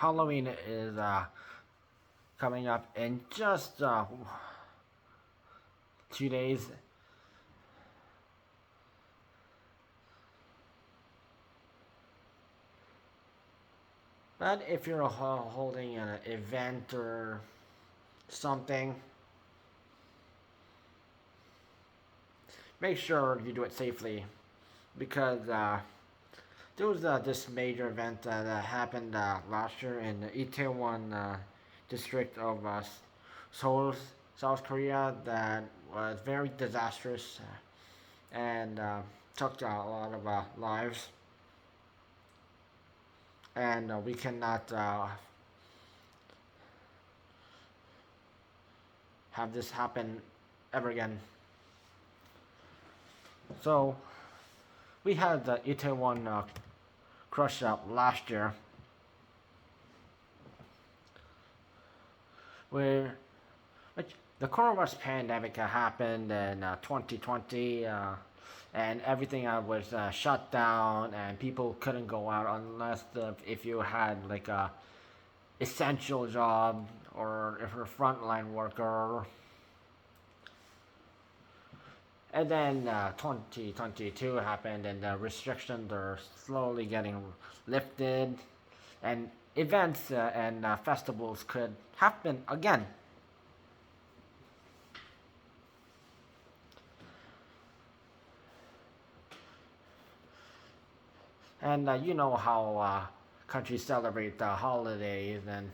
Halloween is coming up in just 2 days. But if you're holding an event or something, make sure you do it safely because there was this major event that happened last year in the Itaewon district of Seoul, South Korea, that was very disastrous and took a lot of lives. And we cannot have this happen ever again. So we had the Itaewon Crush up last year, where which the coronavirus pandemic happened in 2020, and everything was shut down, and people couldn't go out unless if you had like a essential job or if you're a frontline worker. And then 2022 happened, and the restrictions are slowly getting lifted, and events and festivals could happen again. And you know how countries celebrate the holidays and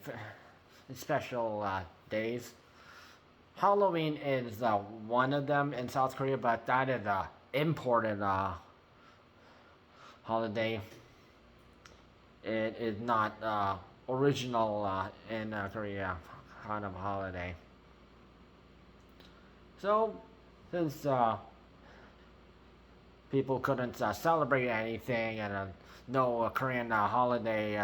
special days. Halloween is one of them in South Korea, but that is a imported holiday. It is not original in Korea kind of holiday. So, since people couldn't celebrate anything and no Korean holiday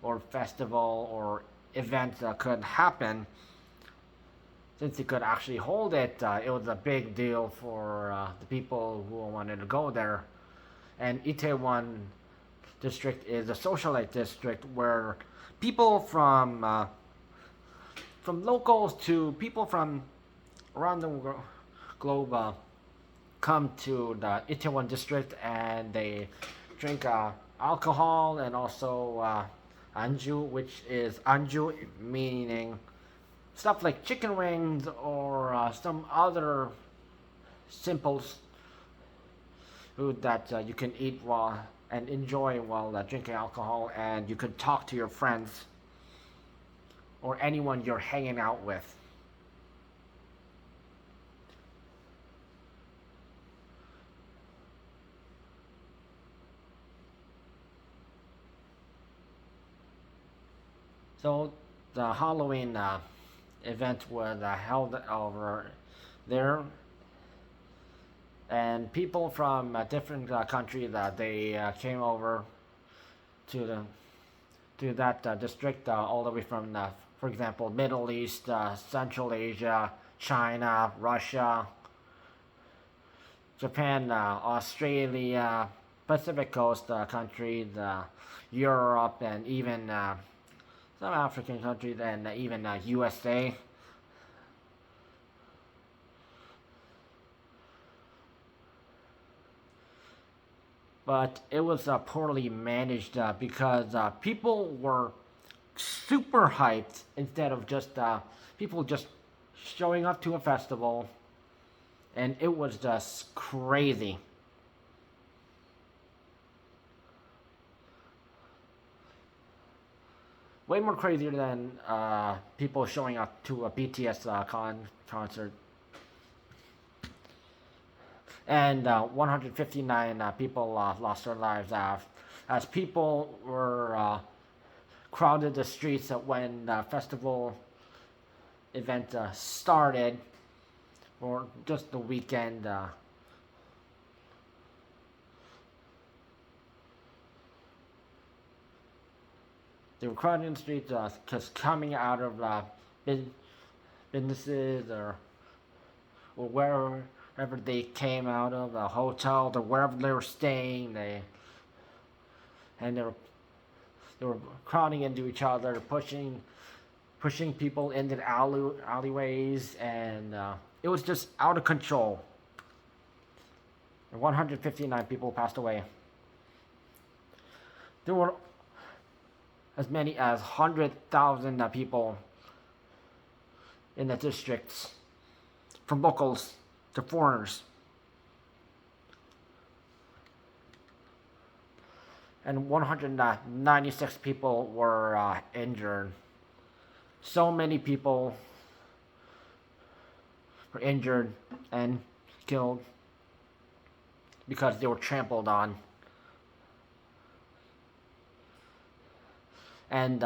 or festival or event could happen, since he could actually hold it, it was a big deal for the people who wanted to go there. And Itaewon district is a socialite district where people from locals to people from around the globe come to the Itaewon district, and they drink alcohol and also anju, which is anju meaning stuff like chicken wings or some other simple food that you can eat while and enjoy while drinking alcohol, and you can talk to your friends or anyone you're hanging out with. So the Halloween event was held over there, and people from different countries they came over to the to that district all the way from for example, Middle East, Central Asia, China, Russia, Japan, Australia, Pacific Coast countries, Europe, and even some African countries, and even USA. But it was poorly managed because people were super hyped instead of just people just showing up to a festival, and it was just crazy. Way more crazier than people showing up to a BTS concert. And 159 people lost their lives as people were crowded the streets when the festival event started, or just the weekend. They were crowding the streets because coming out of businesses or wherever they came out of, a hotel or wherever they were staying, and they were They were crowding into each other, pushing people into the alleyways, and it was just out of control. 159 people passed away. There were as many as 100,000 people in the districts, from locals to foreigners. And 196 people were injured. So many people were injured and killed because they were trampled on. And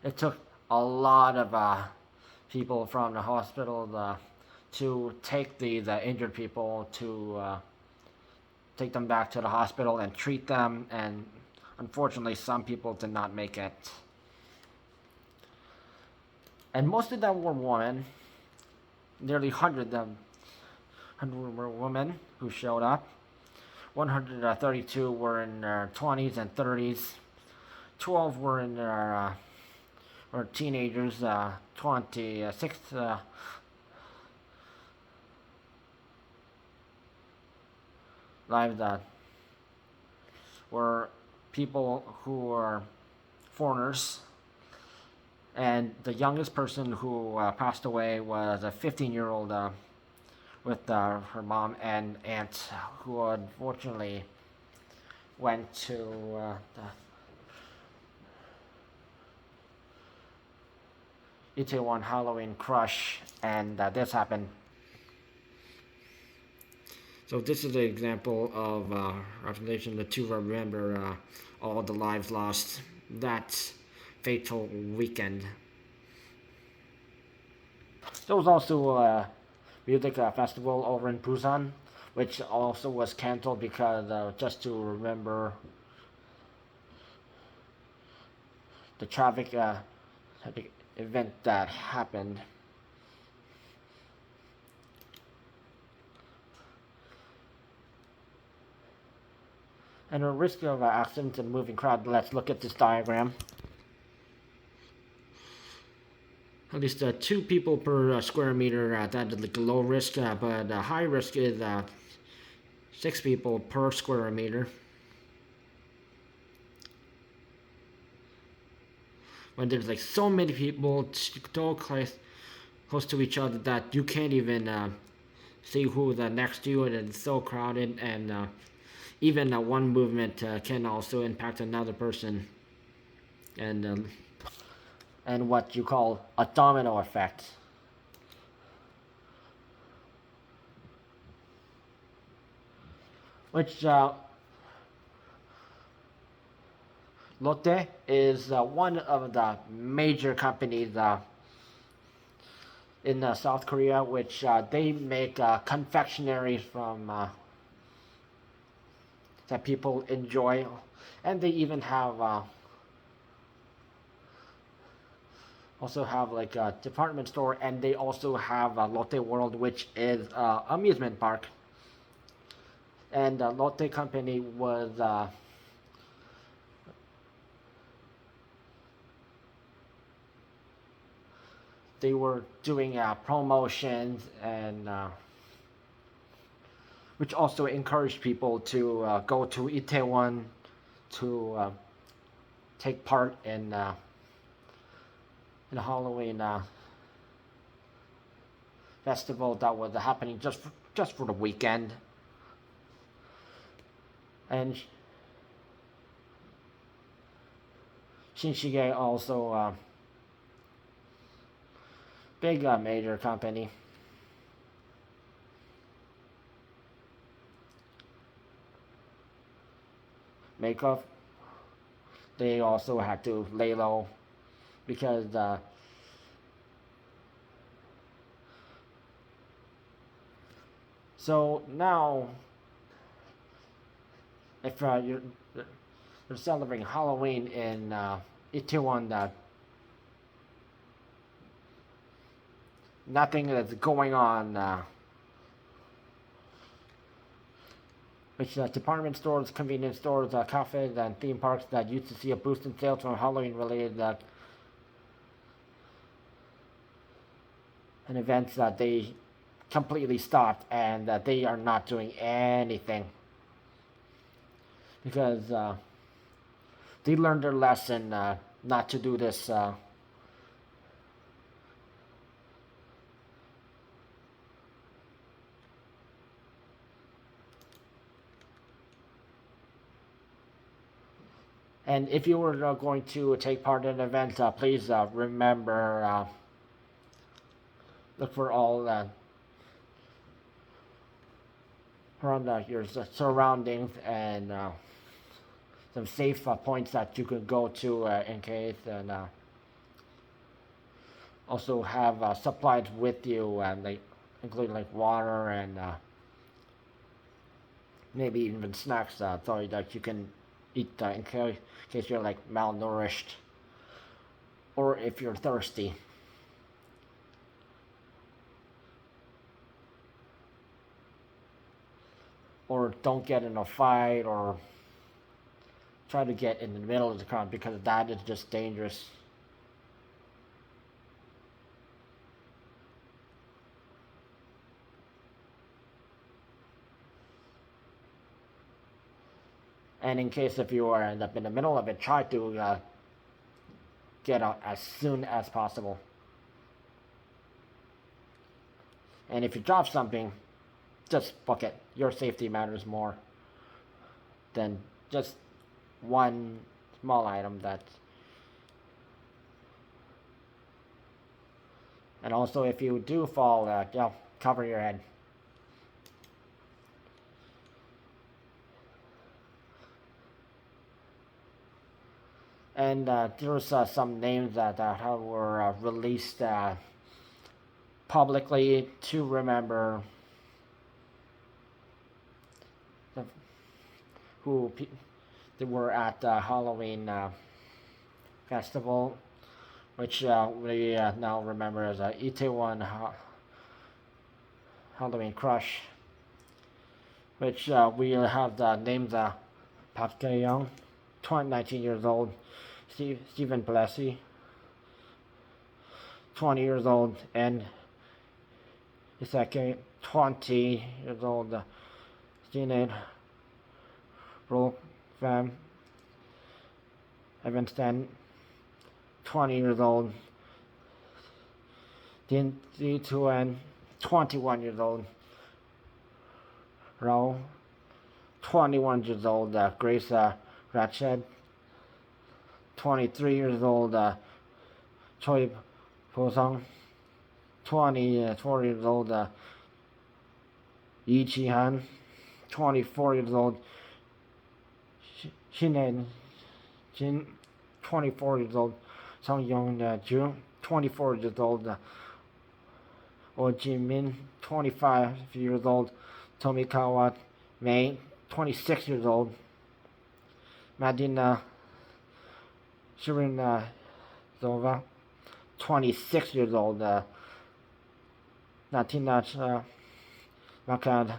it took a lot of people from the hospital to take the injured people to take them back to the hospital and treat them, and unfortunately some people did not make it. And most of them were women. Nearly 100 were women who showed up. 132 were in their 20s and 30s. 12 were in their or teenagers. 26 lives that were people who were foreigners, and the youngest person who passed away was a 15-year-old with her mom and aunt, who unfortunately went to the Itaewon Halloween Crush, and this happened. So this is an example of representation to remember all the lives lost that fatal weekend. There was also a music festival over in Busan, which also was canceled because just to remember the tragic event that happened. And a risk of accidents and moving crowd. Let's look at this diagram. At least 2 people per square meter. That is like low risk, but high risk is 6 people per square meter. When there's like so many people so close to each other that you can't even see who's next to you, and it's so crowded, and even one movement can also impact another person, and what you call a domino effect. Which Lotte is one of the major companies in South Korea, which they make confectionery from that people enjoy, and they even have also have like a department store, and they also have Lotte World, which is amusement park. And Lotte company was they were doing promotions, and which also encouraged people to go to Itaewon to take part in the Halloween festival that was happening just for the weekend. And Shinshige also big major company. Makeup, they also had to lay low because so now if you're celebrating Halloween in Itaewon, nothing is going on which department stores, convenience stores, cafes, and theme parks that used to see a boost in sales from Halloween-related and events that they completely stopped, and that they are not doing anything because they learned their lesson not to do this. And if you were going to take part in an event, please remember look for all around your surroundings and some safe points that you can go to in case, and also have supplies with you, and including like water and maybe even snacks, so that you can eat in case you're like malnourished or if you're thirsty. Or don't get in a fight or try to get in the middle of the crowd, because that is just dangerous. And in case if you end up in the middle of it, try to get out as soon as possible. And if you drop something, just book it. Your safety matters more than just one small item and also if you do fall, cover your head. And there's some names that were released publicly to remember who they were at the Halloween festival, which we now remember as Itaewon Halloween Crush, which we have the names Park Jae-young, 19 years old, Stephen Plessy, 20 years old, and Isake, 20 years old, Sinead Rule Fam, Evanston, 20 years old, Din Tuan, 21 years old, Rao, 21 years old, Grace Ratched, 23 years old, Choi Posong, 24 years old, Yi Chi-han, 24 years old, Shinan Jin, 24 years old, Song Yong-ju, 24 years old, Oh Ji-min, 25 years old, Tomikawa Mei, 26 years old, Madina Shirin Zova, 26 years old, Natina Makad,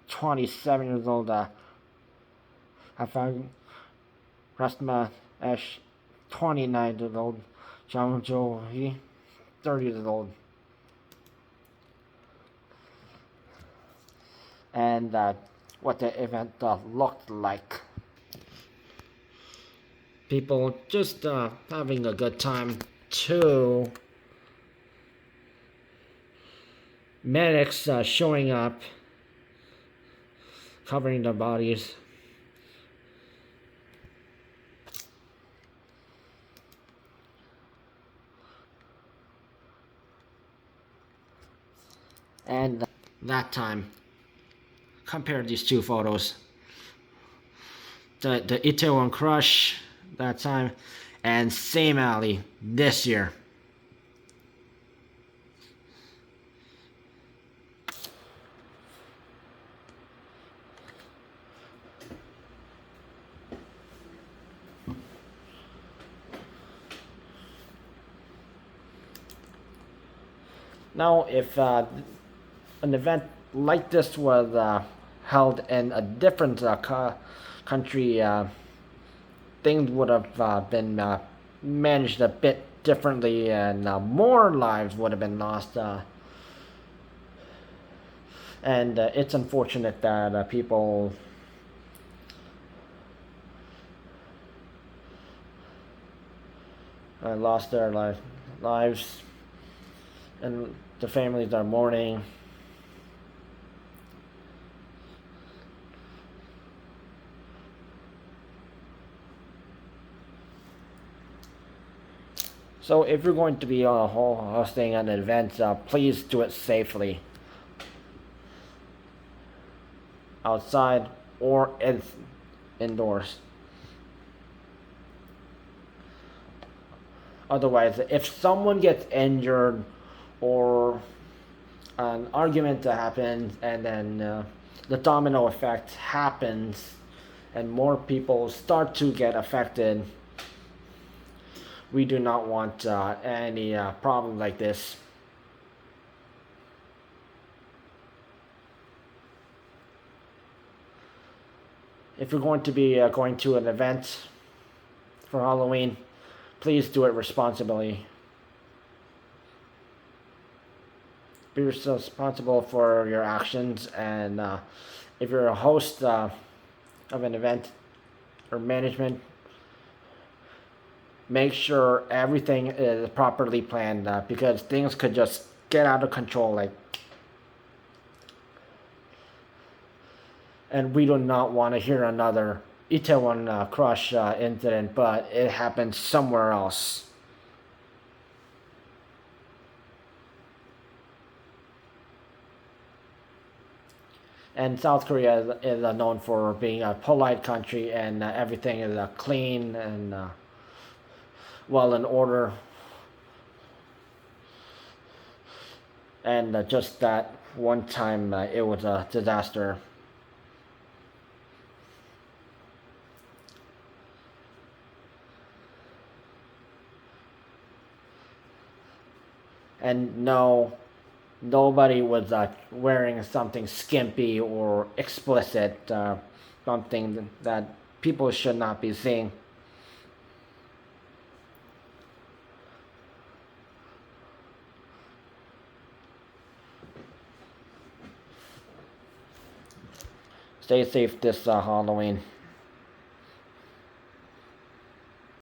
27 years old, Afag Rasma Ash, 29 years old, Zhang Zhou-hee, 30 years old. And what the event looked like. People just having a good time too. Medics showing up, covering their bodies. And that time, compare these two photos. The Itaewon Crush that time, and same alley this year. Now, if an event like this was held in a different country, things would have been managed a bit differently, and more lives would have been lost. And it's unfortunate that people lost their lives, and the families are mourning. So if you're going to be hosting an event, please do it safely, outside or indoors. Otherwise, if someone gets injured or an argument happens, and then the domino effect happens and more people start to get affected, we do not want any problem like this. If you're going to be going to an event for Halloween, please do it responsibly. Be responsible for your actions, and if you're a host of an event or management, make sure everything is properly planned, because things could just get out of control, and we do not want to hear another Itaewon Crush incident, but it happened somewhere else. And South Korea is known for being a polite country, and everything is clean and well in order. And just that one time, it was a disaster. And no, nobody was wearing something skimpy or explicit, something that people should not be seeing. Stay safe this Halloween.